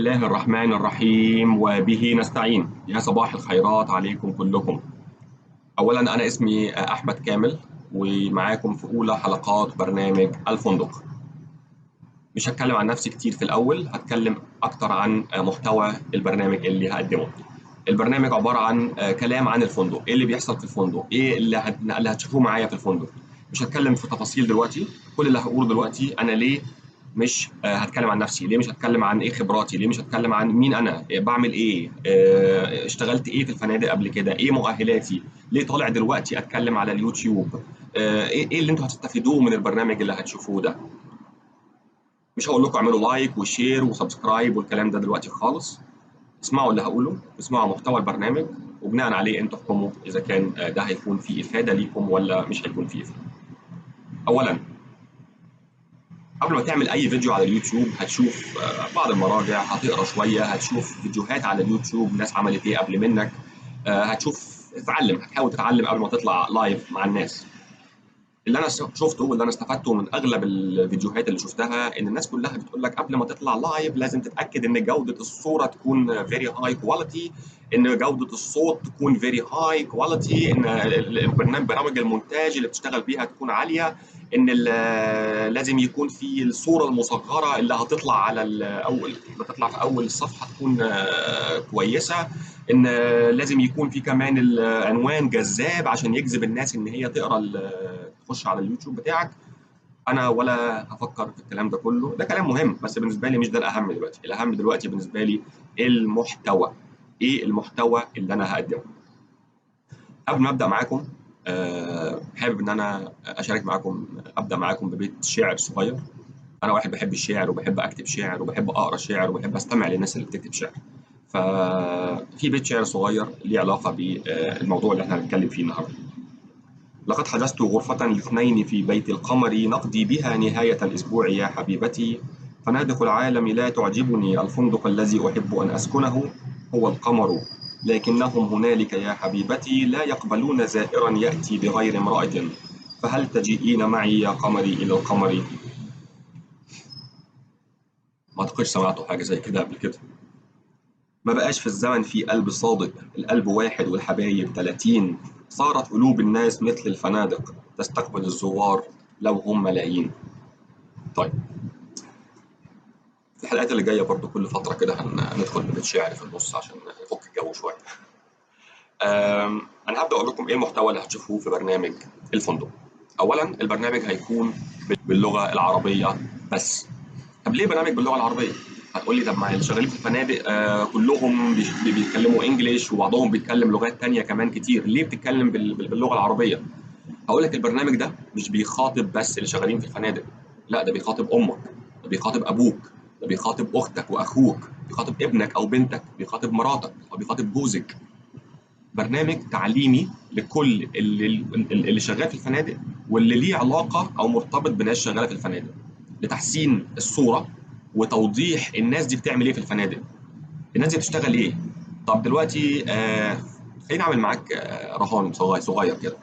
الله الرحمن الرحيم وبه نستعين. يا صباح الخيرات عليكم كلكم. أولا أنا اسمي أحمد كامل، ومعاكم في أولى حلقات برنامج الفندق. مش هتكلم عن نفسي كتير في الأول، هتكلم أكتر عن محتوى البرنامج اللي هقدمه. البرنامج عبارة عن كلام عن الفندق، إيه اللي بيحصل في الفندق، إيه اللي هتشوفوه معايا في الفندق. مش هتكلم في تفاصيل دلوقتي، كل اللي هقوله دلوقتي أنا ليه مش هتكلم عن نفسي، ليه مش هتكلم عن ايه خبراتي، ليه مش هتكلم عن مين انا، بعمل ايه، اشتغلت ايه في الفنادق قبل كده، ايه مؤهلاتي، ليه طالع دلوقتي اتكلم على اليوتيوب، ايه اللي انتوا هتستفيدوه من البرنامج اللي هتشوفوه ده. مش هقول لكم اعملوا لايك وشير وسبسكرايب والكلام ده دلوقتي خالص. اسمعوا اللي هقوله، اسمعوا محتوى البرنامج، وبناء عليه انتوا احكموا اذا كان ده هيكون فيه افاده ليكم ولا مش هيكون فيه افاده. اولا، قبل ما تعمل اي فيديو على اليوتيوب هتشوف بعض المراجع، هتقرا شويه، هتشوف فيديوهات على اليوتيوب ناس عملت ايه قبل منك، تتعلم، هتحاول تتعلم قبل ما تطلع لايف مع الناس. اللي انا شفته واللي انا استفدته من اغلب الفيديوهات اللي شفتها ان الناس كلها بتقول لك قبل ما تطلع لايف لازم تتاكد ان جوده الصوره تكون فيري هاي كواليتي، ان جوده الصوت تكون فيري هاي كواليتي، ان برامج المونتاج اللي بتشتغل بيها تكون عاليه، ان لازم يكون في الصوره المصغره اللي هتطلع على اول، بتطلع في اول الصفحه تكون كويسه، ان لازم يكون في كمان العنوان جذاب عشان يجذب الناس ان هي تخش على اليوتيوب بتاعك. انا ولا هفكر في الكلام ده كله، ده كلام مهم بس بالنسبه لي مش ده الاهم دلوقتي. الاهم دلوقتي بالنسبه لي المحتوى، ايه المحتوى اللي انا هقدمه. قبل ما ابدا معاكم حابب ان انا اشارك معاكم، ابدا معاكم ببيت شعر صغير. انا واحد بحب الشعر وبحب اكتب شعر وبحب اقرا شعر وبحب استمع للناس اللي بتكتب شعر. ففي بيت شعر صغير ليه علاقه بالموضوع اللي احنا هنتكلم فيه النهارده. لقد حجزت غرفة لاثنين في بيت القمر نقضي بها نهاية الأسبوع يا حبيبتي، فنادق العالم لا تعجبني، الفندق الذي أحب أن أسكنه هو القمر، لكنهم هنالك يا حبيبتي لا يقبلون زائرا يأتي بغير امرأة، فهل تجيئين معي يا قمري إلى القمر؟ ما أعتقدش سمعتوا حاجة زي كده قبل كده. ما بقاش في الزمن في قلب صادق، القلب واحد والحبايب 30، صارت قلوب الناس مثل الفنادق تستقبل الزوار لو هم ملايين. طيب، في الحلقات اللي جايه برضو كل فتره كده هندخل ببيت شعر في النص عشان نفك الجو شويه. انا هبدا اقول لكم ايه المحتوى اللي هتشوفوه في برنامج الفندق. اولا، البرنامج هيكون باللغه العربيه بس. طب ليه برنامج باللغه العربيه؟ هتقول لي طب ما اللي شغالين في الفنادق كلهم بيتكلموا انجليش وبعضهم بيتكلم لغات تانية كمان كتير، ليه بتتكلم باللغه العربيه؟ هقول لك البرنامج ده مش بيخاطب بس اللي شغالين في الفنادق، لا ده بيخاطب امك، ده بيخاطب ابوك، ده بيخاطب اختك واخوك، بيخاطب ابنك او بنتك، بيخاطب مراتك او بيخاطب جوزك. برنامج تعليمي لكل اللي شغال في الفنادق واللي ليه علاقه او مرتبط بناس شغاله في الفنادق، لتحسين الصوره وتوضيح الناس دي بتعمل ايه في الفنادق، الناس دي بتشتغل ايه. طب دلوقتي خليني اعمل معاك رهان صغير كده.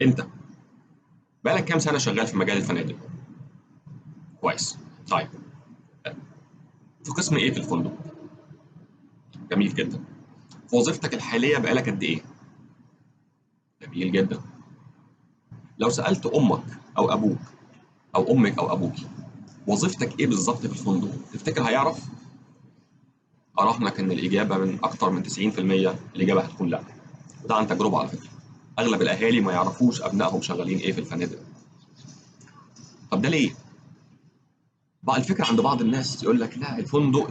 انت بقالك كام سنه شغال في مجال الفنادق؟ كويس. طيب، في قسم ايه في الفندق؟ جميل جدا. في وظيفتك الحاليه بقالك قد ايه؟ جميل جدا. لو سالت امك او ابوك او امك او ابوك وظيفتك ايه بالظبط في الفندق، تفتكر هيعرف؟ اراهنك ان الاجابه من اكتر من 90% الاجابه هتكون لا. وده عن تجربه على فكره. اغلب الاهالي ما يعرفوش ابنائهم شغالين ايه في الفنادق. طب ده ليه؟ بقى الفكرة عند بعض الناس يقول لك لا الفندق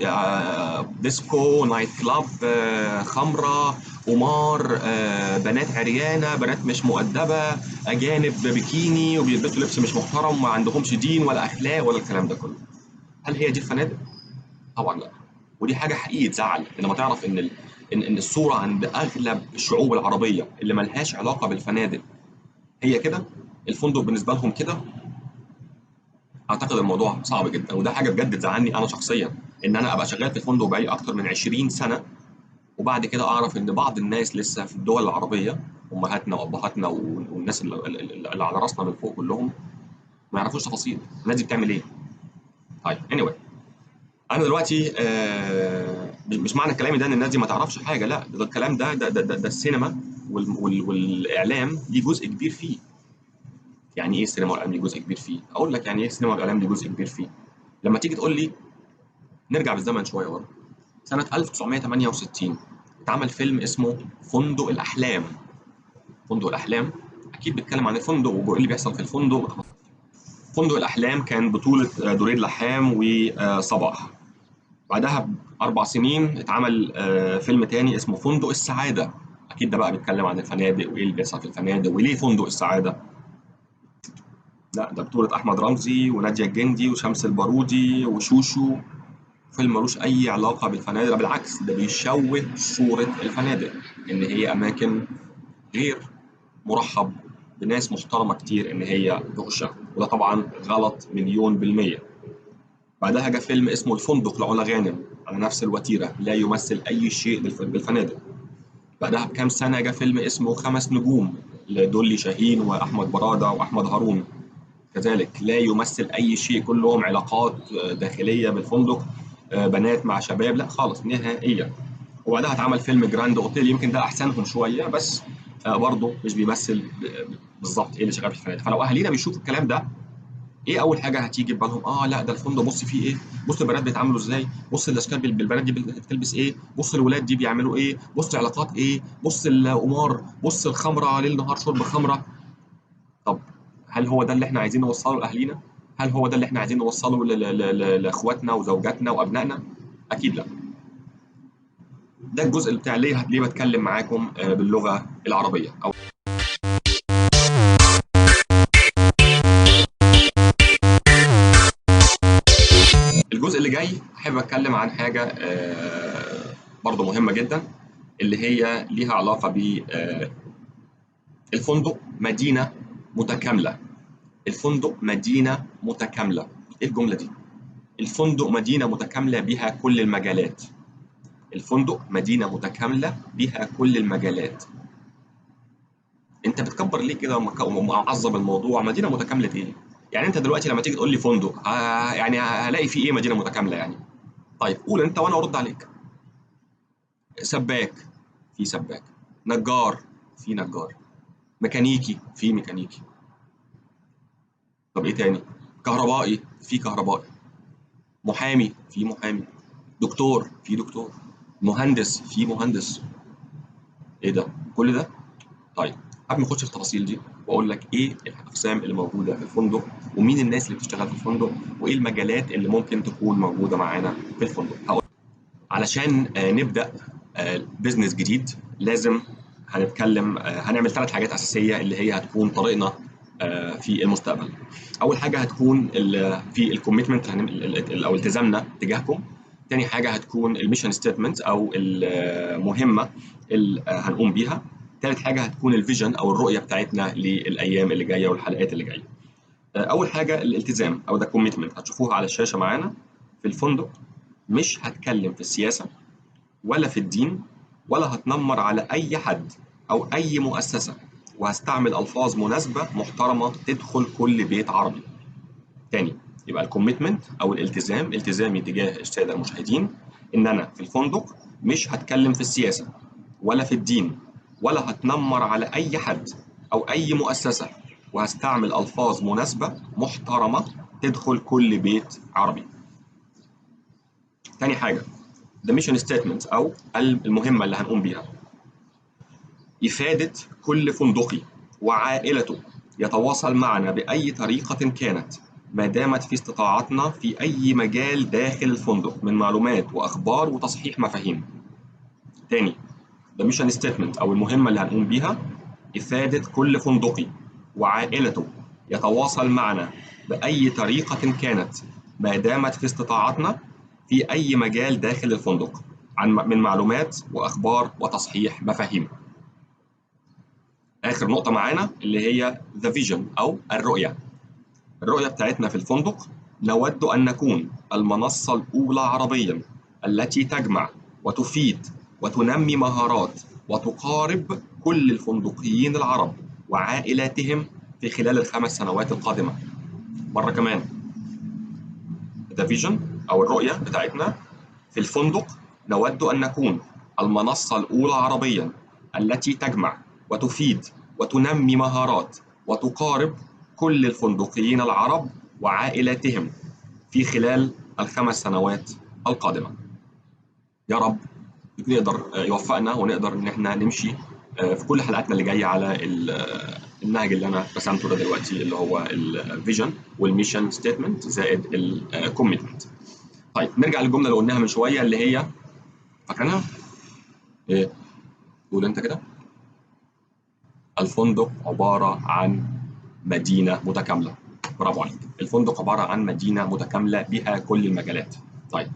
ديسكو، نايت كلاب، خمرة، قمار، بنات عريانة، بنات مش مؤدبة، أجانب بيكيني وبيلبسوا لبس مش محترم، ما عندهمش دين ولا أخلاق ولا الكلام ده كله. هل هي دي الفنادق؟ طبعا لا. ودي حاجة حقيقي تزعل لما تعرف إن الصورة عند أغلب الشعوب العربية اللي ملهاش علاقة بالفنادق هي كده، الفندق بالنسبة لهم كده. اعتقد الموضوع صعب جدا، وده حاجه بجد تزعلني انا شخصيا، ان انا ابقى شغال في الفندق بقالي اكتر من 20 سنه وبعد كده اعرف ان بعض الناس لسه في الدول العربيه، امهاتنا وابهاتنا والناس اللي على راسنا من فوق كلهم، ما يعرفوش تفاصيل الناس دي بتعمل ايه. طيب anyway، انا دلوقتي مش معنى كلامي ده ان الناس دي ما تعرفش حاجه، لا، ده الكلام ده السينما والاعلام ليه جزء كبير فيه. يعني ايه السينما والاعلام ليه جزء كبير فيه؟ اقول لك يعني ايه السينما والاعلام ليه جزء كبير فيه. لما تيجي تقول لي نرجع بالزمن شويه ورا، سنه 1968 اتعمل فيلم اسمه فندق الاحلام. فندق الاحلام اكيد بيتكلم عن الفندق وايه اللي بيحصل في الفندق. فندق الاحلام كان بطوله دريد لحام وصباح. بعدها ب4 سنين اتعمل فيلم تاني اسمه فندق السعادة. أكيد ده بقى بيتكلم عن الفنادق وإيه اللي بيحصل في الفنادق وليه فندق السعادة. لا، ده بطولة أحمد رمزي ونادية الجندي وشمس البارودي وشوشو. فيلم ملوش أي علاقة بالفنادق، بالعكس ده بيشوه صورة الفنادق إن هي أماكن غير مرحب بناس محترمة كتير إن هي تخشها، وده طبعا غلط مليون بالمية. بعدها جه فيلم اسمه الفندق لعلا غانم على نفس الوتيرة، لا يمثل أي شيء بالفنادق. بعدها بكام سنة جه فيلم اسمه 5 نجوم لدولي شاهين وأحمد برادة وأحمد هارون، كذلك لا يمثل أي شيء، كلهم علاقات داخلية بالفندق، بنات مع شباب، لا خالص نهائيا. وبعدها اتعمل فيلم جراند اوتيل، يمكن ده احسنهم شويه، بس برضه مش بيمثل بالظبط ايه اللي شغال في الفنادق. فلو اهالينا بيشوفوا الكلام ده، ايه اول حاجه هتيجي في بالهم؟ لا ده الفندق بص فيه ايه، بص البنات بيتعاملوا ازاي، بص الاشكال بالبنات دي بتلبس ايه، بص الولاد دي بيعملوا ايه، بص العلاقات ايه، بص القمار، بص الخمره ليل نهار شرب خمره. طب هل هو ده اللي احنا عايزين نوصله لاهالينا؟ هل هو ده اللي احنا عايزين نوصله لاخواتنا وزوجاتنا وابنائنا؟ اكيد لا. ده الجزء بتاع ليه بتكلم معاكم باللغه العربيه. او الجزء اللي جاي احب اتكلم عن حاجه برضو مهمه جدا، اللي هي ليها علاقه بالفندق مدينه متكامله. الفندق مدينه متكامله، ايه الجمله دي؟ الفندق مدينه متكامله بها كل المجالات. الفندق مدينه متكامله بها كل المجالات. انت بتكبر ليه كده ومعظم الموضوع؟ مدينه متكامله ايه؟ يعني انت دلوقتي لما تيجي تقول لي فندق يعني هلاقي فيه ايه مدينه متكامله يعني؟ طيب قول انت وانا ارد عليك. سباك، في سباك. نجار، في نجار. ميكانيكي، في ميكانيكي. طب ايه تاني؟ كهربائي، في كهربائي. محامي، في محامي. دكتور، في دكتور. مهندس، في مهندس. ايه ده؟ كل ده؟ طيب قبل ما اخش في التفاصيل دي واقول لك ايه الاقسام اللي موجوده في الفندق، ومين الناس اللي بتشتغل في الفندق، وايه المجالات اللي ممكن تكون موجوده معانا في الفندق، هقول. علشان نبدا بزنس جديد لازم هنتكلم، هنعمل 3 حاجات اساسيه اللي هي هتكون طريقنا في المستقبل. اول حاجه هتكون في الكوميتمنت او التزامنا تجاهكم. تاني حاجه هتكون الميشن ستيتمنت او المهمه اللي هنقوم بيها. تالت حاجه هتكون الفيجن او الرؤيه بتاعتنا للايام اللي جايه والحلقات اللي جايه. اول حاجه الالتزام او ده كوميتمنت هتشوفوها على الشاشه معانا. في الفندق مش هتكلم في السياسه ولا في الدين، ولا هتنمر على أي حد أو أي مؤسسة، وهستعمل ألفاظ مناسبة محترمة تدخل كل بيت عربي. تاني، يبقى الكوميتمنت أو الالتزام، التزامي تجاه السادة المشاهدين إن أنا في الفندق مش هتكلم في السياسة ولا في الدين، ولا هتنمر على أي حد أو أي مؤسسة، وهستعمل ألفاظ مناسبة محترمة تدخل كل بيت عربي. تاني حاجة the mission statement أو المهمة اللي هنقوم بيها. إفادة كل فندقي وعائلته يتواصل معنا بأي طريقة كانت، ما دامت في استطاعتنا في أي مجال داخل الفندق من معلومات وأخبار وتصحيح مفاهيم. تاني، ده ميشن ستيتمنت أو المهمة اللي هنقوم بيها. إفادة كل فندقي وعائلته يتواصل معنا بأي طريقة كانت، ما دامت في استطاعتنا في أي مجال داخل الفندق من معلومات وأخبار وتصحيح مفاهيم. آخر نقطة معانا اللي هي the vision أو الرؤية. الرؤية بتاعتنا في الفندق: نود أن نكون المنصة الأولى عربيا التي تجمع وتفيد وتنمي مهارات وتقارب كل الفندقيين العرب وعائلاتهم في خلال ال5 سنوات القادمة. مرة كمان، the vision أو الرؤية بتاعتنا في الفندق، نود أن نكون المنصة الأولى عربيا التي تجمع وتفيد وتنمي مهارات وتقارب كل الفندقيين العرب وعائلاتهم في خلال ال5 سنوات القادمة. يا رب يقدر يوفقنا ونقدر ان احنا نمشي في كل حلقاتنا اللي جايه على النهج اللي انا رسمته ده دلوقتي، اللي هو الفيجن والميشن ستيتمنت زائد الكوميتمنت. طيب نرجع للجمله اللي قلناها من شويه اللي هي فاكرينها ايه؟ قول انت كده. الفندق عباره عن مدينه متكامله. برافو عليك، الفندق عباره عن مدينه متكامله بها كل المجالات. طيب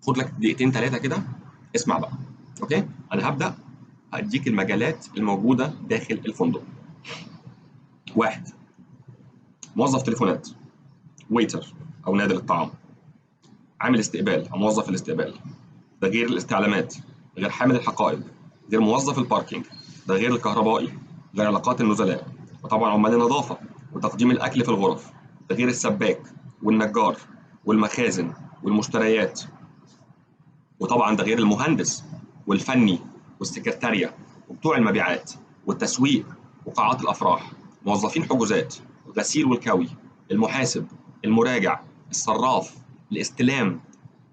خد لك دقيقتين 3 كده اسمع بقى. اوكي، انا هبدا هديك المجالات الموجوده داخل الفندق. 1. موظف تليفونات، ويتر او نادل الطعام. عامل استقبال او موظف الاستقبال، ده غير الاستعلامات، غير حامل الحقائب، غير موظف الباركينج، ده غير الكهربائي، غير علاقات النزلاء، وطبعا عمال النظافه وتقديم الاكل في الغرف، ده غير السباك والنجار والمخازن والمشتريات، وطبعا ده غير المهندس والفني والسكرتارية وبتوع المبيعات والتسويق وقاعات الافراح، موظفين حجوزات، الغسيل والكوي، المحاسب، المراجع، الصراف، الاستلام،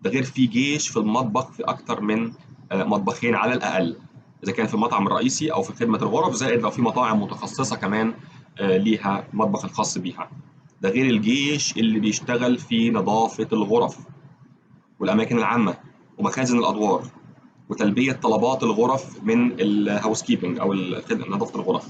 ده غير في جيش في المطبخ في اكتر من مطبخين على الاقل اذا كان في المطعم الرئيسي او في خدمه الغرف، زائد لو في مطاعم متخصصه كمان ليها المطبخ الخاص بيها، ده غير الجيش اللي بيشتغل في نظافه الغرف والاماكن العامه ومخازن الادوار وتلبيه طلبات الغرف من الهاوس كيبنج او نظافه الغرف،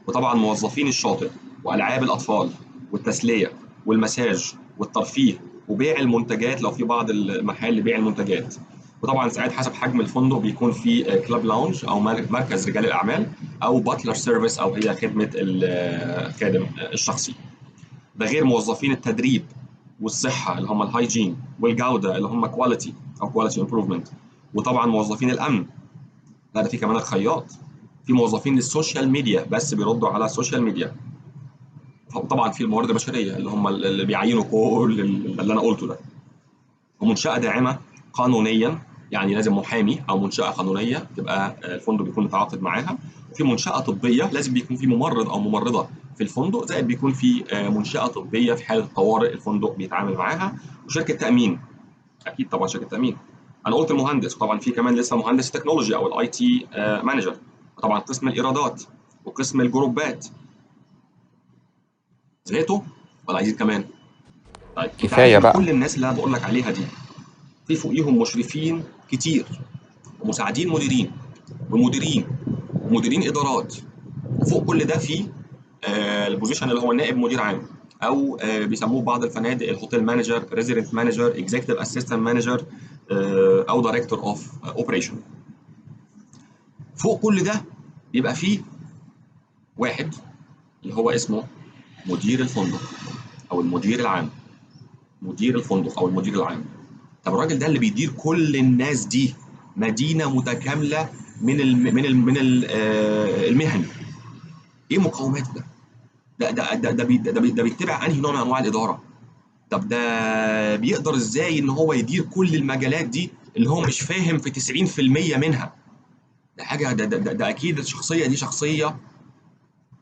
وطبعا موظفين الشاطئ والعاب الاطفال والتسليه والمساج والترفيه وبيع المنتجات لو في بعض المحال لبيع المنتجات، وطبعا ساعات حسب حجم الفندق بيكون في كلاب لاونج او مركز رجال الاعمال او باتلر سيرفيس او هي خدمه الخادم الشخصي، ده غير موظفين التدريب والصحه اللي هم الهايجين والجوده اللي هم كواليتي او كواليتي امبروفمنت، وطبعا موظفين الامن، لا ده في كمان الخياط، في موظفين السوشيال ميديا بس بيردوا على السوشيال ميديا، طبعا في الموارد البشريه اللي هم اللي بيعينوا كل اللي انا قلته ده، ومنشاه داعمه قانونيا يعني لازم محامي او منشاه قانونيه تبقى الفندق بيكون متعاقد معاها، وفي منشاه طبيه لازم بيكون في ممرض او ممرضه في الفندق، زائد بيكون في منشاه طبيه في حاله الطوارئ الفندق بيتعامل معاها، وشركه تامين اكيد طبعا شركه تامين. انا قلت المهندس، وطبعا في كمان لسه مهندس تكنولوجي او الاي تي مانجر، وطبعا قسم الايرادات وقسم الجروبات. زهقتوا ولا عايزين كمان؟ طيب انت عارف كفاية ان كل بقى. الناس اللي انا بقول لك عليها دي في فوقيهم مشرفين كتير ومساعدين مديرين ومديرين ومديرين ادارات، وفوق كل ده في البوزيشن اللي هو نائب مدير عام او بيسموه بعض الفنادق الهوتيل مانجر، ريزيدنت مانجر، اكزيكتيف اسيستنت مانجر، او دايركتور اوف اوبريشن. فوق كل ده بيبقى فيه واحد اللي هو اسمه مدير الفندق او المدير العام، مدير الفندق او المدير العام. طب الراجل ده اللي بيدير كل الناس دي مدينه متكامله من المهن، ايه مقوماته ده؟ ده بيتبع انهي نوع من انواع الاداره؟ طب ده بيقدر ازاي ان هو يدير كل المجالات دي اللي هو مش فاهم في 90% منها؟ ده حاجه ده اكيد الشخصيه دي شخصيه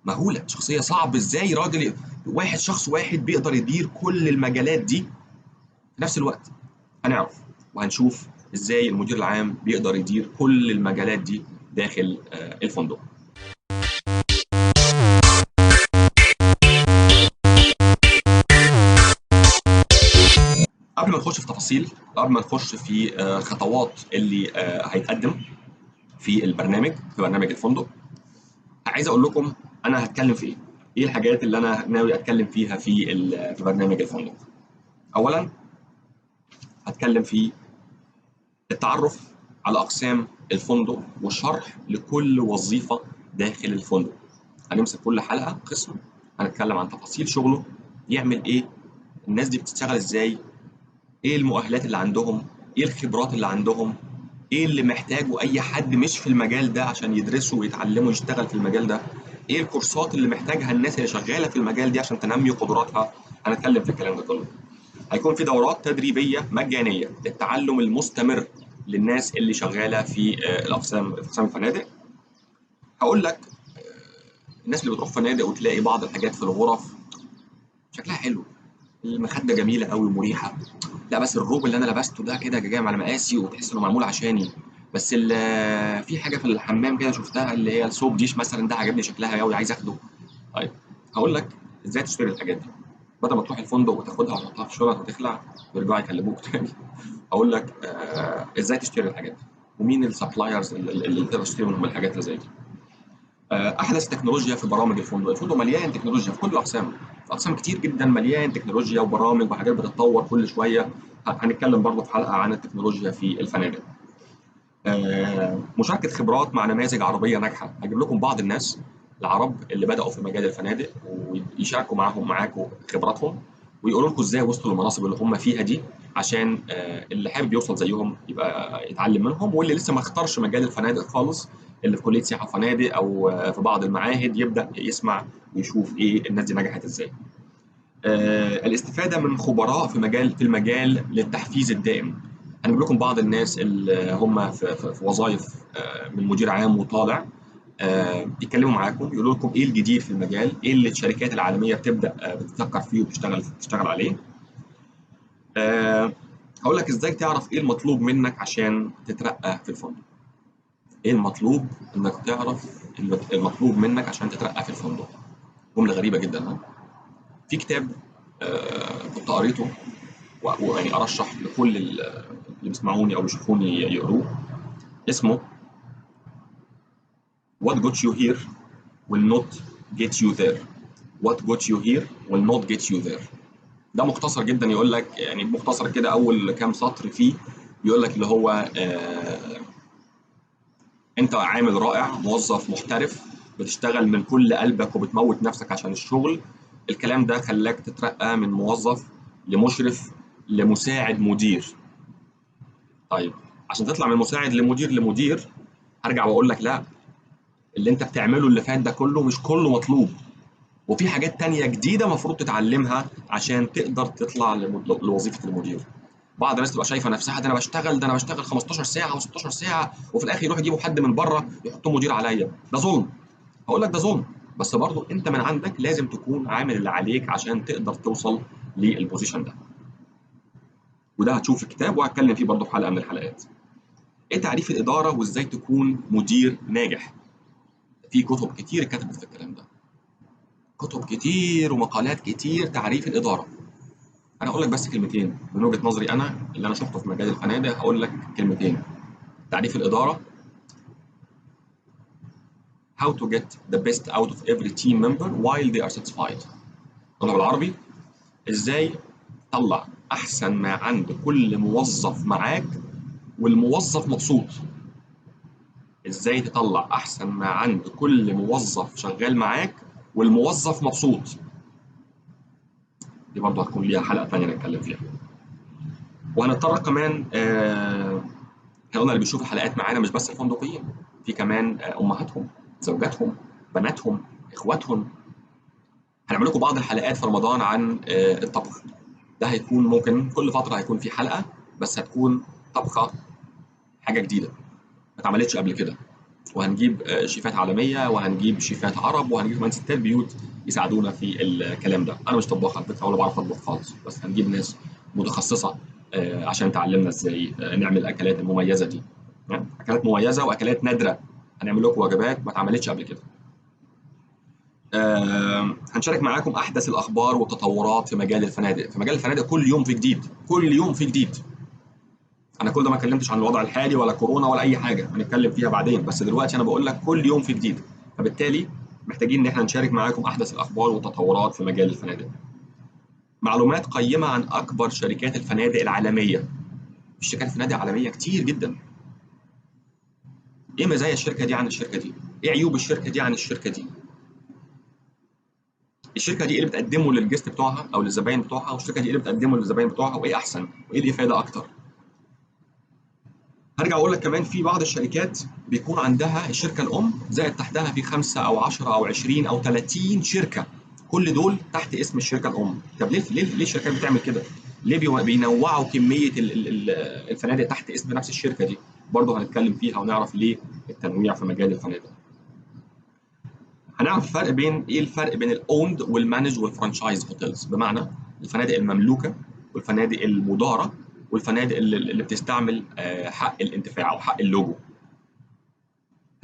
مهوله، شخصيه صعب ازاي راجل واحد شخص واحد بيقدر يدير كل المجالات دي في نفس الوقت. هنعرف وهنشوف ازاي المدير العام بيقدر يدير كل المجالات دي داخل الفندق. قبل ما نخش في تفاصيل، قبل ما نخش في الخطوات اللي هيتقدم في البرنامج، في برنامج الفندق، عايز اقول لكم انا هتكلم في ايه؟ ايه الحاجات اللي انا ناوي اتكلم فيها في برنامج الفندق؟ اولا هتكلم في التعرف على اقسام الفندق وشرح لكل وظيفه داخل الفندق. هنمسك كل حلقه قسم، هنتكلم عن تفاصيل شغله، يعمل ايه، الناس دي بتشتغل ازاي، ايه المؤهلات اللي عندهم، ايه الخبرات اللي عندهم، ايه اللي محتاجه اي حد مش في المجال ده عشان يدرسه ويتعلمه يشتغل في المجال ده، ايه الكورسات اللي محتاجها الناس اللي شغاله في المجال دي عشان تنمي قدراتها. هنتكلم في الكلام ده كله. هيكون في دورات تدريبيه مجانيه للتعلم المستمر للناس اللي شغاله في اقسام الفنادق. هقول لك الناس اللي بتروح فنادق وتلاقي بعض الحاجات في الغرف شكلها حلو، المخده جميله قوي ومريحه، لا بس الروب اللي انا لبسته ده كده جاي على مقاسي وتحس انه معمول عشاني، بس في حاجه في الحمام كده شفتها اللي هي الصوب ديش مثلا، ده عجبني شكلها قوي عايز اخده. طيب هقول لك ازاي تشتري الحاجات دي بدل ما تروح الفندق وتاخدها وتحطها في الشنط وتخلع ويرجعوا يكلموك تاني. اقول لك ازاي تشتري الحاجات دي ومين السبلايرز اللي تقدر تشتري منهم الحاجات اللي زي دي. احدث تكنولوجيا في برامج الفندق. الفندق مليان تكنولوجيا في كل الاقسام، في اقسام كتير جدا مليان تكنولوجيا وبرامج وحاجات بتتطور كل شويه. هنتكلم برضه في حلقه عن التكنولوجيا في الفنادق. مشاركه خبرات مع نماذج عربيه ناجحه. هجيب لكم بعض الناس العرب اللي بداوا في مجال الفنادق ويشاركوا معاكم خبراتهم ويقولوا لكم ازاي وصلوا للمناصب اللي هم فيها دي، عشان اللي حابب يوصل زيهم يبقى يتعلم منهم، واللي لسه ما اختارش مجال الفنادق خالص اللي في كليه سياحه وفنادق او في بعض المعاهد يبدا يسمع ويشوف ايه الناس دي نجحت ازاي. الاستفاده من خبراء في المجال للتحفيز الدائم. هنجيب لكم بعض الناس اللي هم في وظائف من مدير عام وطالع، يتكلموا معاكم يقولوا لكم ايه الجديد في المجال، ايه اللي الشركات العالميه بتبدا بتفكر فيه وبتشتغل عليه. هقول لك ازاي تعرف ايه المطلوب منك عشان تترقى في الفندق. ايه المطلوب انك تعرف المطلوب منك عشان تترقى في الفندق. جمله غريبه جدا ها؟ في كتاب كنت قريته ويعني ارشح لكل اللي بيسمعوني او بيشوفوني يقروه. اسمه What got you here will not get you there. What got you here will not get you there. ده مختصر جدا، يقول لك يعني مختصر كده اول كام سطر فيه يقول لك اللي هو انت عامل رائع، موظف محترف، بتشتغل من كل قلبك وبتموت نفسك عشان الشغل. الكلام ده خلاك تترقى من موظف لمشرف لمساعد مدير. طيب عشان تطلع من مساعد لمدير هرجع واقول لك لا، اللي انت بتعمله اللي فات ده كله مش كله مطلوب، وفي حاجات تانية جديدة مفروض تتعلمها عشان تقدر تطلع لوظيفة المدير. بعض الناس تبقى شايفة نفسها ده انا بشتغل 15 ساعة و16 ساعة وفي الاخر يروح يجيبوا حد من بره يحطوه مدير عليا، ده ظلم. هقول لك ده ظلم، بس برضه انت من عندك لازم تكون عامل اللي عليك عشان تقدر توصل للبوزيشن ده. وده هتشوف في كتاب وهتكلم فيه برضه في حلقة من الحلقات. ايه تعريف الإدارة وازاي تكون مدير ناجح؟ في كتب كتير كتبت في الكلام ده، كتب كتير ومقالات كتير تعريف الإدارة. أنا هقول لك بس كلمتين من وجهة نظري أنا اللي أنا شفته في مجال الفنادق، هقول لك كلمتين. تعريف الإدارة: how to get the best out of every team member while they are satisfied. قلنا بالعربي إزاي تطلع أحسن ما عند كل موظف معاك والموظف مبسوط. إزاي تطلع أحسن ما عند كل موظف شغال معاك والموظف مبسوط. دي برضه هتكون ليها حلقة ثانية نتكلم فيها. وهنتطرق كمان احنا قلنا اللي بيشوف الحلقات معانا مش بس الفندقيين، في كمان امهاتهم، زوجاتهم، بناتهم، اخواتهم. هنعمل لكم بعض الحلقات في رمضان عن الطبخ. ده هيكون ممكن كل فتره هيكون في حلقه، بس هتكون طبخه حاجه جديده ما اتعملتش قبل كده، وهنجيب شيفات عالميه وهنجيب شيفات عرب وهنجيب كمان ستات بيوت يساعدونا في الكلام ده. انا مش طباخ على فكره ولا بعرف اطبخ خالص، بس هنجيب ناس متخصصه عشان تعلمنا ازاي نعمل الاكلات المميزه دي، اكلات مميزه واكلات نادره. هنعمل لكم وجبات ما اتعملتش قبل كده. هنشارك معاكم احدث الاخبار والتطورات في مجال الفنادق. في مجال الفنادق كل يوم في جديد، كل يوم في جديد. انا كل ده ما اتكلمتش عن الوضع الحالي ولا كورونا ولا اي حاجه، هنتكلم فيها بعدين، بس دلوقتي انا بقول لك كل يوم في جديد. فبالتالي محتاجين ان احنا نشارك معاكم احدث الاخبار والتطورات في مجال الفنادق. معلومات قيمه عن اكبر شركات الفنادق العالميه. في شركات فنادق عالميه كتير جدا. ايه مزايا الشركه دي عن الشركه دي؟ ايه عيوب الشركه دي عن الشركه دي؟ الشركه دي ايه اللي بتقدمه للجست بتوعها او للزباين بتوعها، والشركه دي ايه اللي بتقدمه للزباين بتوعها، وايه احسن وايه الافاده اكتر. هرجع اقول لك كمان في بعض الشركات بيكون عندها الشركه الام زائد تحتها في 5 او 10 او 20 او 30 شركه، كل دول تحت اسم الشركه الام. طب ليه الشركات بتعمل كده؟ ليه بينوعوا كميه الفنادق تحت اسم نفس الشركه دي؟ برضه هنتكلم فيها ونعرف ليه التنويع في مجال الفنادق. هنعرف الفرق بين ايه الفرق بين الاوند والمانج والفرانشايز هوتيلز، بمعنى الفنادق المملوكه والفنادق المداره والفنادق اللي بتستعمل حق الانتفاع او حق اللوجو.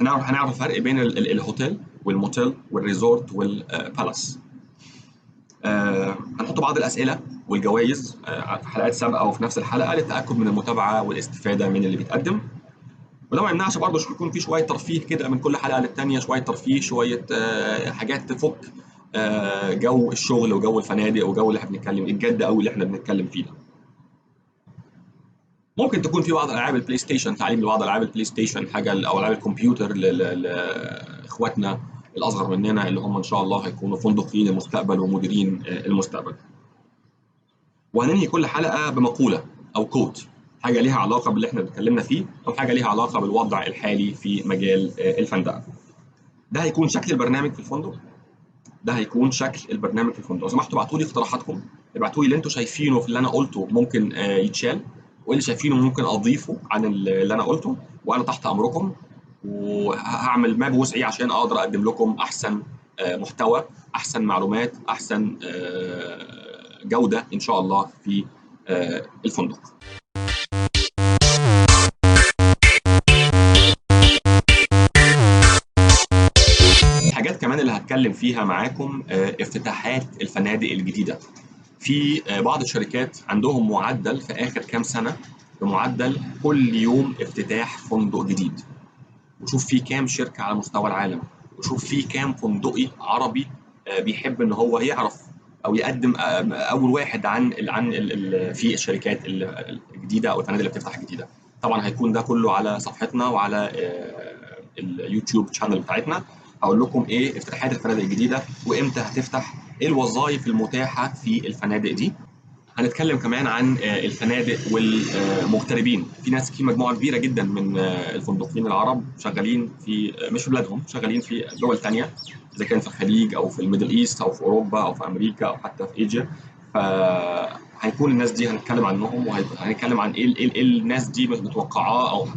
هنعرف الفرق بين الهوتيل والموتيل والريزورت والبالاس. هنحط بعض الاسئله والجوائز في حلقات سابقه وفي نفس الحلقه للتاكد من المتابعه والاستفاده من اللي بيتقدم. وده ما يمنعش برضه يكون في شويه ترفيه كده من كل حلقه للتانيه، شويه ترفيه، شويه حاجات تفك جو الشغل وجو الفنادق وجو اللي احنا بنتكلم الجد قوي اللي احنا بنتكلم فيه ده. ممكن تكون في بعض العاب البلاي ستيشن، تعليم لبعض العاب البلاي ستيشن، حاجه او العاب الكمبيوتر لاخواتنا الاصغر مننا اللي هم ان شاء الله هيكونوا فندقيين المستقبل ومديرين المستقبل. وهننهي كل حلقه بمقوله او كوت، حاجه ليها علاقه باللي احنا اتكلمنا فيه او حاجه ليها علاقه بالوضع الحالي في مجال الفندقه. ده هيكون شكل البرنامج في الفندق. ده هيكون شكل البرنامج في الفندق. لو سمحتوا ابعتوا لي اقتراحاتكم، ابعتوا لي اللي انتم شايفينه في اللي انا قلته ممكن يتشال، وايه اللي شايفينه ممكن اضيفه عن اللي انا قلته، وانا تحت امركم، وهعمل ما بوسعي عشان اقدر اقدم لكم احسن محتوى، احسن معلومات، احسن جوده ان شاء الله في الفندق. الحاجات كمان اللي هتكلم فيها معاكم افتتاحات الفنادق الجديده. في بعض الشركات عندهم معدل في اخر كام سنه بمعدل كل يوم افتتاح فندق جديد، وشوف في كام شركه على مستوى العالم، وشوف في كام فندقي عربي بيحب ان هو يعرف او يقدم اول واحد في الشركات الجديده او الفنادق اللي بتفتح جديده. طبعا هيكون ده كله على صفحتنا وعلى اليوتيوب شانل بتاعتنا. هقول لكم ايه افتتاحات الفنادق الجديده وامتى هتفتح، ايه الوظائف المتاحه في الفنادق دي. هنتكلم كمان عن الفنادق والمغتربين. في مجموعه كبيره جدا من الفندقيين العرب شغالين في مش في بلادهم، شغالين في دول ثانيه، اذا كان في الخليج او في الميدل ايست او في اوروبا او في امريكا او حتى في ايجيا. فهيكون الناس دي هنتكلم عنهم، وهنتكلم عن ايه الناس دي متوقعاه او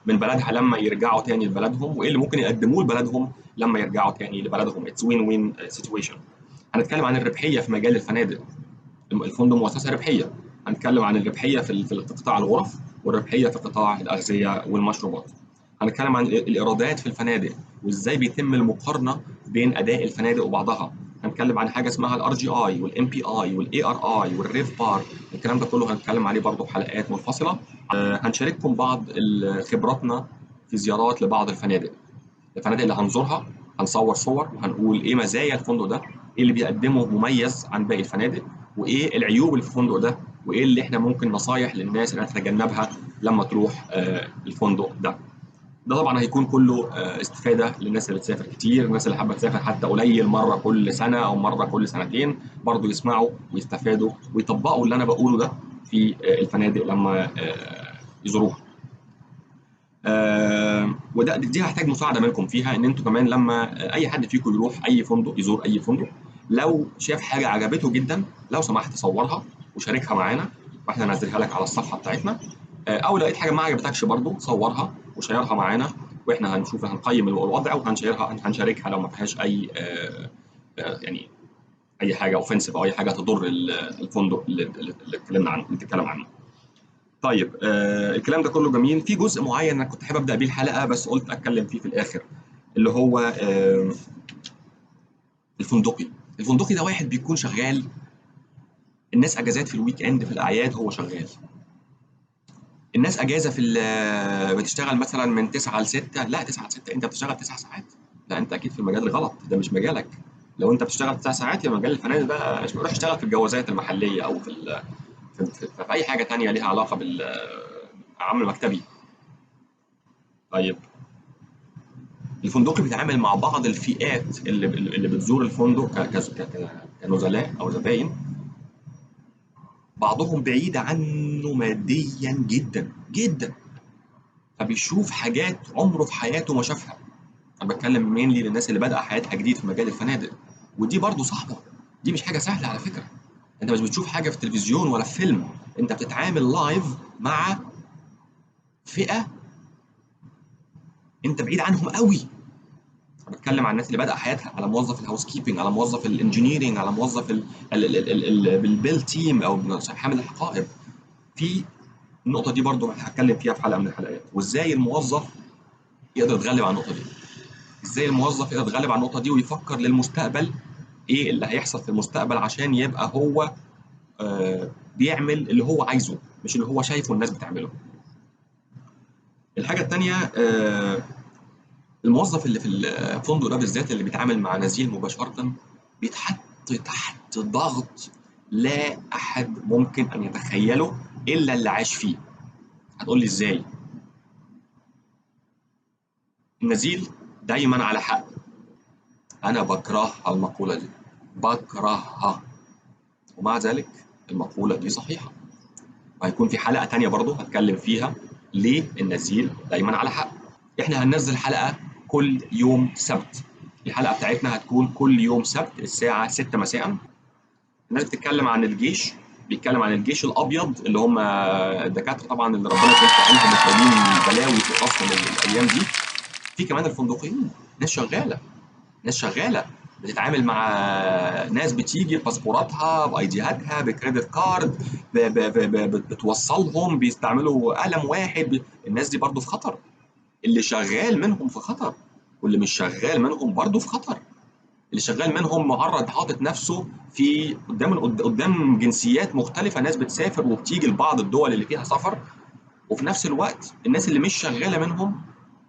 من بلدها لما يرجعوا تاني لبلدهم، وايه اللي ممكن يقدموه لبلدهم لما يرجعوا تاني لبلدهم. اتس وين وين سيتويشن. هنتكلم عن الربحيه في مجال الفنادق. الفندق مؤسسه ربحيه. هنتكلم عن الربحيه في قطاع الغرف، والربحيه في قطاع الاغذيه والمشروبات. هنتكلم عن الايرادات في الفنادق وازاي بيتم المقارنه بين اداء الفنادق وبعضها. هنتكلم عن حاجه اسمها الار جي اي والام بي اي والاي ار اي والريف بار. الكلام ده كله هنتكلم عليه برضه في حلقات منفصله. هنشارككم بعض خبراتنا في زيارات لبعض الفنادق اللي هنزورها. هنصور صور وهنقول ايه مزايا الفندق ده، ايه اللي بيقدمه مميز عن باقي الفنادق، وايه العيوب اللي في الفندق ده، وايه اللي احنا ممكن نصايح للناس انها تتجنبها لما تروح الفندق ده. ده طبعا هيكون كله استفاده للناس اللي بتسافر كتير، الناس اللي حابه تسافر حتى قليل مره كل سنه او مره كل سنتين، برضه يسمعوا ويستفادوا ويطبقوا اللي انا بقوله ده في الفنادق لما يزوروها. دي هحتاج مساعده منكم فيها، ان انتوا كمان لما اي حد فيكم يروح اي فندق، يزور اي فندق، لو شاف حاجه عجبته جدا لو سمحت صورها وشاركها معانا واحنا ننزلها لك على الصفحه بتاعتنا. او لقيت حاجه ما عجبتكش برضو صورها وشيرها معانا، واحنا هنشوف هنقيم الوضع هنشاركها لو ما فيهاش اي يعني اي حاجه اوفنسيف او اي حاجه تضر الفندق اللي اتكلمنا عنه بنتكلم عنه. طيب الكلام ده كله جميل. في جزء معين انا كنت حابب ابدا بيه الحلقه بس قلت اتكلم فيه في الاخر، اللي هو الفندقي ده واحد بيكون شغال، الناس اجازات في الويك اند في الاعياد هو شغال، الناس اجازه بتشتغل مثلا من 9 ل 6، لا 9 ل 6 انت بتشتغل 9 ساعات، لا انت اكيد في المجال الغلط، ده مش مجالك. لو انت بتشتغل 9 ساعات يبقى مجال الفنادق ده مش بيروح يشتغل في الجوازات المحليه او في اي حاجه ثانيه ليها علاقه بالعمل المكتبي. طيب الفندقي بيتعامل مع بعض الفئات اللي بتزور الفندق كنزلاء او زباين، بعضهم بعيد عنه ماديا جدا جدا، فبيشوف حاجات عمره في حياته ما شافها. انا بتكلم مينلي للناس اللي بدأ حياتها جديد في مجال الفنادق، ودي برضو صعبه، دي مش حاجه سهله على فكره. انت مش بتشوف حاجه في التلفزيون ولا في فيلم، انت بتتعامل لايف مع فئه انت بعيد عنهم قوي. بتكلم عن الناس اللي بدأ حياتها، على موظف الهاوس كيبنج، على موظف الانجينيرنج، على موظف البيل تيم او حامل الحقائب. في النقطه دي برضو هتكلم فيها في حلقه من الحلقات، وازاي الموظف يقدر يتغلب على النقطه دي. ازاي الموظف يقدر يتغلب على النقطه دي ويفكر للمستقبل، ايه اللي هيحصل في المستقبل عشان يبقى هو بيعمل اللي هو عايزه، مش اللي هو شايفه الناس بتعمله. الحاجه الثانيه، الموظف اللي في الفندق ده بالذات اللي بيتعامل مع نزيل مباشره بيتحط تحت ضغط لا احد ممكن ان يتخيله الا اللي عاش فيه. هتقول لي ازاي؟ النزيل دايما على حق. انا بكرهها المقوله دي، بكرهها، ومع ذلك المقوله دي صحيحه. وهيكون في حلقه تانية برضه هتكلم فيها ليه النزيل دايما على حق. احنا هننزل حلقه كل يوم سبت. الحلقه بتاعتنا هتكون كل يوم سبت الساعه 6 مساء. الناس بتتكلم عن الجيش، بيتكلم عن الجيش الابيض اللي هم الدكاتره طبعا اللي ربنا يكون في عونهم وشايلين بلاوي في راسهم الايام دي. في كمان الفندقيين، ناس شغاله، ناس شغاله بتتعامل مع ناس بتيجي باسبوراتها بايديهاتها بكريدت كارد، بتوصلهم بيستعملوا قلم واحد. الناس دي برضو في خطر، اللي شغال منهم في خطر، واللي مش شغال منهم برضو في خطر. اللي شغال منهم معرض حاطط نفسه في قدام جنسيات مختلفه، ناس بتسافر وبتيجي لبعض الدول اللي فيها سفر، وفي نفس الوقت الناس اللي مش شغاله منهم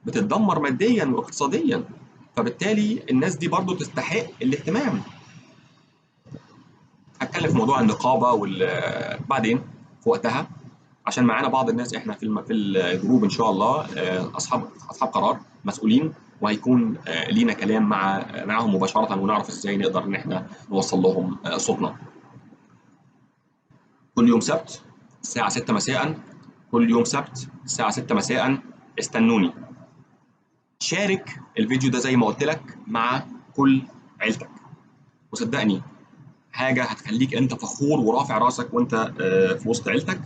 بتتدمر ماديا واقتصاديا. فبالتالي الناس دي برضو تستحق الاهتمام. هتكلم في موضوع النقابه بعدين في وقتها، عشان معانا بعض الناس احنا في الجروب ان شاء الله، اصحاب قرار مسؤولين، وهيكون لينا كلام معاهم مباشره، ونعرف ازاي نقدر ان احنا نوصل لهم صوتنا. كل يوم سبت الساعه 6 مساء، كل يوم سبت الساعه 6 مساء استنوني. شارك الفيديو ده زي ما قلت لك مع كل عيلتك، وصدقني حاجه هتخليك انت فخور ورافع راسك وانت في وسط عيلتك،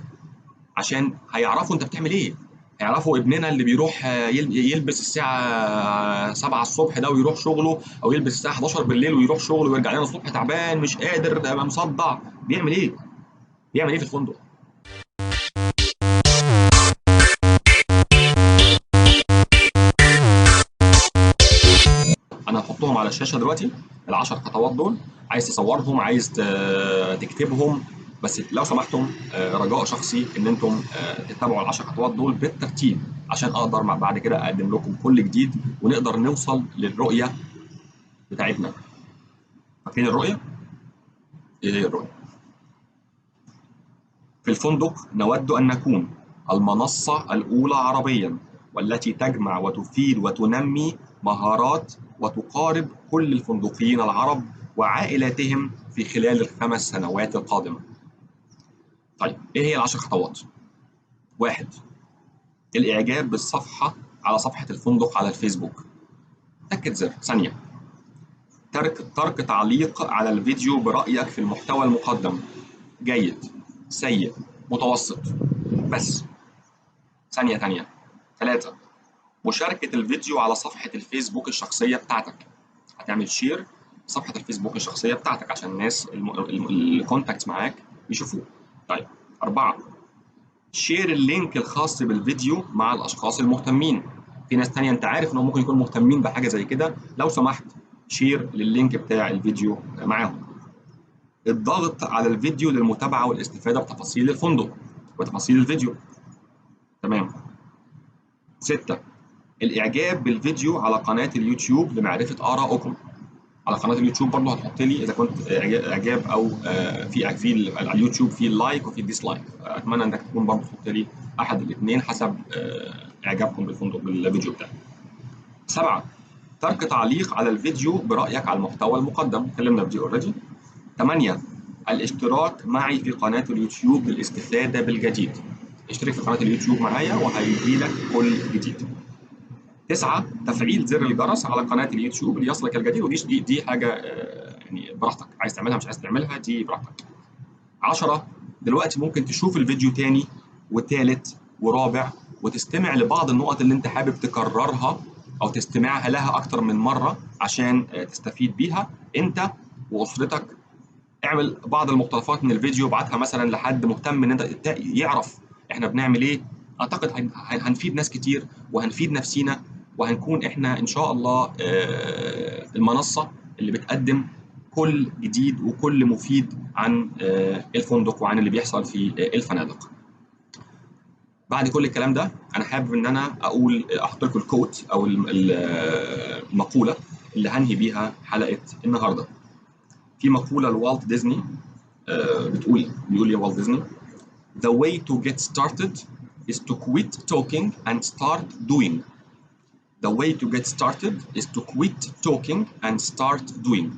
عشان هيعرفوا انت بتعمل ايه. هيعرفوا ابننا اللي بيروح يلبس الساعه 7 الصبح ده ويروح شغله، او يلبس الساعه 11 بالليل ويروح شغله ويرجع لنا الصبح تعبان مش قادر مصدع، بيعمل ايه؟ بيعمل ايه في الفندق؟ انا هحطهم على الشاشه دلوقتي، ال10 خطوات دول. عايز تصورهم، عايز تكتبهم، بس لو سمحتم رجاء شخصي ان انتم تتبعوا ال10 خطوات دول بالترتيب، عشان اقدر بعد كده اقدم لكم كل جديد ونقدر نوصل للرؤيه بتاعتنا. فاكرين الرؤيه؟ ايه هي الرؤيه؟ في الفندق نود ان نكون المنصه الاولى عربيا، والتي تجمع وتثير وتنمي مهارات وتقارب كل الفندقيين العرب وعائلاتهم في خلال ال5 سنوات القادمة. طيب ايه هي ال10 خطوات؟ 1. الإعجاب بالصفحة على صفحة الفندق على الفيسبوك. تأكد زر ثانية. ترك تعليق على الفيديو برأيك في المحتوى المقدم، جيد، سيء، متوسط، بس. ثانية تانية. 3. مشاركة الفيديو على صفحة الفيسبوك الشخصية بتاعتك. هتعمل شير صفحة الفيسبوك الشخصية بتاعتك عشان الناس الكونتاكتس معاك يشوفوه. طيب 4. شير اللينك الخاص بالفيديو مع الأشخاص المهتمين. في ناس تانية أنت عارف إنهم ممكن يكونوا مهتمين بحاجة زي كده، لو سمحت شير لللينك بتاع الفيديو معاهم. الضغط على الفيديو للمتابعة والاستفادة بتفاصيل الفندق وتفاصيل الفيديو. تمام. 6. الإعجاب بالفيديو على قناة اليوتيوب لمعرفة آرائكم. على قناة اليوتيوب برضه هتحط لي إذا كنت إعجاب أو في على اليوتيوب في اللايك وفي الديسلايك. أتمنى إنك تكون برضه تحط لي أحد الاثنين حسب إعجابكم بالفندق بالفيديو بتاعي. 7. ترك تعليق على الفيديو برأيك على المحتوى المقدم، اتكلمنا في دي اوريدي. 8. الاشتراك معي في قناة اليوتيوب للاستفادة بالجديد. اشترك في قناة اليوتيوب معايا وهيجي لك كل جديد. 9. تفعيل زر الجرس على قناة اليوتيوب ليصلك الجديد، ودي حاجة يعني براحتك، عايز تعملها مش عايز تعملها دي براحتك. 10 دلوقتي ممكن تشوف الفيديو تاني وتالت ورابع وتستمع لبعض النقط اللي انت حابب تكررها او تستمعها لها اكتر من مره عشان تستفيد بيها انت واسرتك. اعمل بعض المقتطفات من الفيديو، ابعتها مثلا لحد مهتم ان انت يعرف احنا بنعمل ايه. اعتقد هنفيد ناس كتير وهنفيد نفسينا، وهنكون احنا ان شاء الله المنصه اللي بتقدم كل جديد وكل مفيد عن الفندق وعن اللي بيحصل في الفنادق. بعد كل الكلام ده انا حابب ان انا احط لكم الكوت او المقوله اللي هنهي بيها حلقه النهارده. في مقوله لوالت ديزني بيقول يا والت ديزني: The way to get started is to quit talking and start doing. The way to get started is to quit talking and start doing.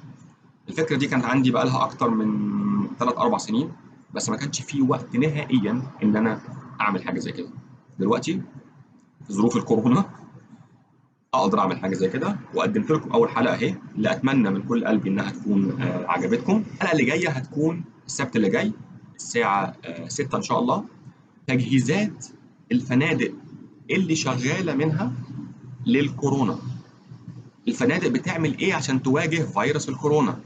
الفكرة دي كانت عندي بقى لها أكتر من 3-4 سنين، بس ما كانش في وقت نهائيا إن أنا أعمل حاجة زي كده. دلوقتي في ظروف الكورونا أقدر أعمل حاجة زي كده، وقدمت لكم أول حلقة أهي اللي أتمنى من كل قلبي إنها تكون عجبتكم. الحلقة اللي جاية هتكون السبت اللي جاي الساعة 6 إن شاء الله. تجهيزات الفنادق اللي شغالة منها للكورونا. الفنادق بتعمل إيه عشان تواجه فيروس الكورونا؟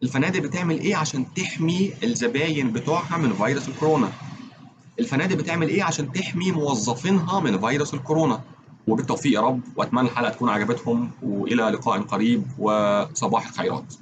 الفنادق بتعمل إيه عشان تحمي الزباين بتوعها من فيروس الكورونا؟ الفنادق بتعمل إيه عشان تحمي موظفينها من فيروس الكورونا؟ وبالتوفيق يا رب، وأتمنى الحلقة تكون عجبتهم، وإلى لقاء قريب وصباح الخيرات.